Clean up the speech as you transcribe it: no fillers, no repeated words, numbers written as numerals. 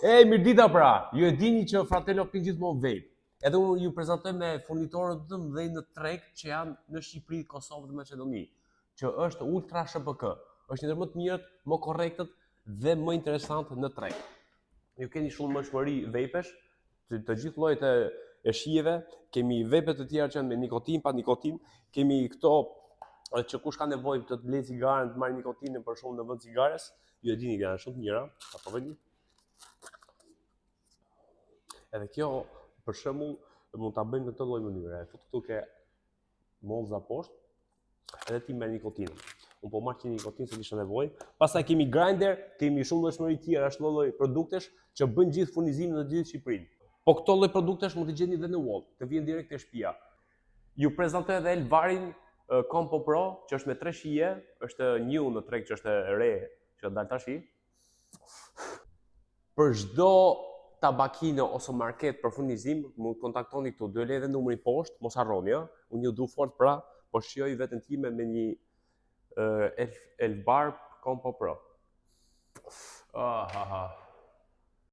Mirdita pra, ju e dini që Fratello pin gjithmonë vape. Edhe unë ju prezantoj me furnitorët të mëdhenj në treg që janë në Shqipëri, Kosovë dhe Maqedoni, që është Ultra SHPK. Është një ndër më të mirët, më korrektët dhe më interesantë në treg. Ju keni shumë mëshmëri vapesh, të gjithë llojet e shijeve, kemi vape të tjera që janë me nikotin, pa nikotin, kemi këto që kush ka nevojë të blejë cigaren, të marrë nikotinën për shkak në vend cigares, ju e dini që janë shumë të mira, apo vëni? Edhe kjo, për shembull, mund ta bëjmë në këtë lloj mënyre. Fut këtu ke molza poshtë, edhe ti merr nikotinën. Unë po marr që nikotinë se kisha nevojë. Pastaj kemi grinder, kemi shumë llojshmëri tjera, ashtu lloj produktesh që bëjnë gjithë furnizimin në gjithë Shqipërinë. Po këto lloj produktesh mund të gjeni edhe në Wall, të vjen direkt te shtëpia. Ju prezantoj edhe Elvarin Compo Pro, që është me 3 shije, është new në treg që është e re, që dal tash. Për çdo tabakino ose market për furnizim, mund kontaktoni këtu, do le edhe numrin poshtë, mos harroni, ëh. Unë ju du fort pra, po shijoj veten time me një Elvar Compo Pro.